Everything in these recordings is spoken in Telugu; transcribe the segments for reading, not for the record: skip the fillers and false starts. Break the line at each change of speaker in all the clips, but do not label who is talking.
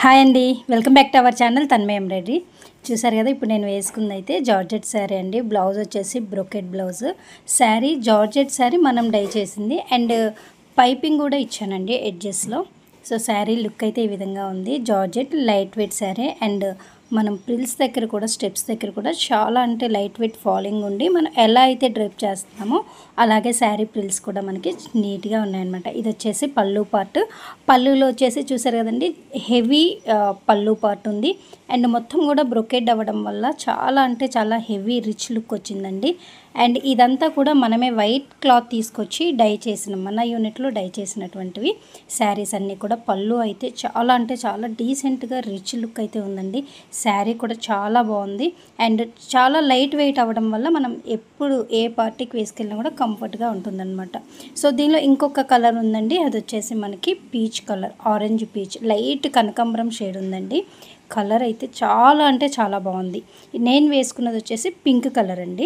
హాయ్ అండి, welcome back to our channel Tanmaya embroidery. చూసారు కదా, ఇప్పుడు నేను వేసుకుంది అయితే జార్జెట్ శారీ అండి. బ్లౌజ్ వచ్చేసి brocade blouse. Sari georgette sari మనం డై చేసింది అండ్ పైపింగ్ కూడా ఇచ్చానండి ఎడ్జెస్లో. సో శారీ లుక్ అయితే ఈ విధంగా ఉంది. Georgette light weight sari and మనం ప్రిల్స్ దగ్గర కూడా స్టెప్స్ దగ్గర కూడా చాలా అంటే లైట్ వెయిట్ ఫాలింగ్ ఉండి మనం ఎలా అయితే డ్రైప్ చేస్తామో అలాగే శారీ ప్రిల్స్ కూడా మనకి నీట్గా ఉన్నాయన్నమాట. ఇది వచ్చేసి పళ్ళు పార్ట్. పళ్ళులో వచ్చేసి చూసారు కదండి, హెవీ పళ్ళు పార్ట్ ఉంది అండ్ మొత్తం కూడా బ్రొకెట్ అవ్వడం వల్ల చాలా అంటే చాలా హెవీ రిచ్ లుక్ వచ్చిందండి. అండ్ ఇదంతా కూడా మనమే వైట్ క్లాత్ తీసుకొచ్చి డై చేసిన మన యూనిట్లో డై చేసినటువంటివి శారీస్ అన్నీ కూడా. పళ్ళు అయితే చాలా అంటే చాలా డీసెంట్గా రిచ్ లుక్ అయితే ఉందండి. శారీ కూడా చాలా బాగుంది అండ్ చాలా లైట్ వెయిట్ అవ్వడం వల్ల మనం ఎప్పుడు ఏ పార్టీకి వేసుకెళ్ళినా కూడా కంఫర్ట్గా ఉంటుందన్నమాట. సో దీనిలో ఇంకొక కలర్ ఉందండి, అది వచ్చేసి మనకి peach colour, orange peach, light కనకాంబరం షేడ్ ఉందండి. కలర్ అయితే చాలా అంటే చాలా బాగుంది. నేను వేసుకున్నది వచ్చేసి పింక్ కలర్ అండి.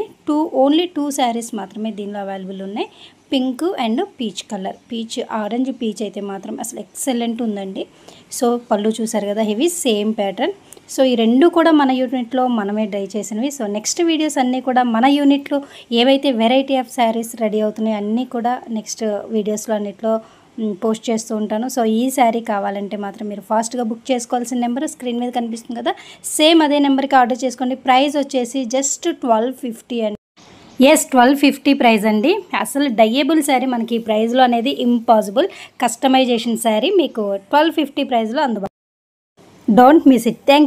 ఓన్లీ టూ శారీస్ మాత్రమే దీనిలో అవైలబుల్ ఉన్నాయి, pink and peach colour. Orange peach అయితే మాత్రం అసలు ఎక్సలెంట్ ఉందండి. సో పళ్ళు చూసారు కదా, హెవీ సేమ్ ప్యాటర్న్. సో ఈ రెండు కూడా మన యూనిట్లో మనమే డై చేసినవి. సో నెక్స్ట్ వీడియోస్ అన్నీ కూడా మన యూనిట్లో ఏవైతే వెరైటీ ఆఫ్ శారీస్ రెడీ అవుతున్నాయో అన్నీ కూడా నెక్స్ట్ వీడియోస్లో అన్నిట్లో పోస్ట్ చేస్తూ ఉంటాను. సో ఈ శారీ కావాలంటే మాత్రం మీరు ఫాస్ట్గా బుక్ చేసుకోవాల్సిన నెంబర్ స్క్రీన్ మీద కనిపిస్తుంది కదా, సేమ్ అదే నెంబర్కి ఆర్డర్ చేసుకోండి. ప్రైస్ వచ్చేసి జస్ట్ 1250 అండి. ఎస్, 1250 ప్రైస్ అండి. అసలు డయ్యబుల్ శారీ మనకి ఈ ప్రైస్లో అనేది ఇంపాసిబుల్. కస్టమైజేషన్ శారీ మీకు 1250 ప్రైస్లో అందుబాటు. Don't miss it. థ్యాంక్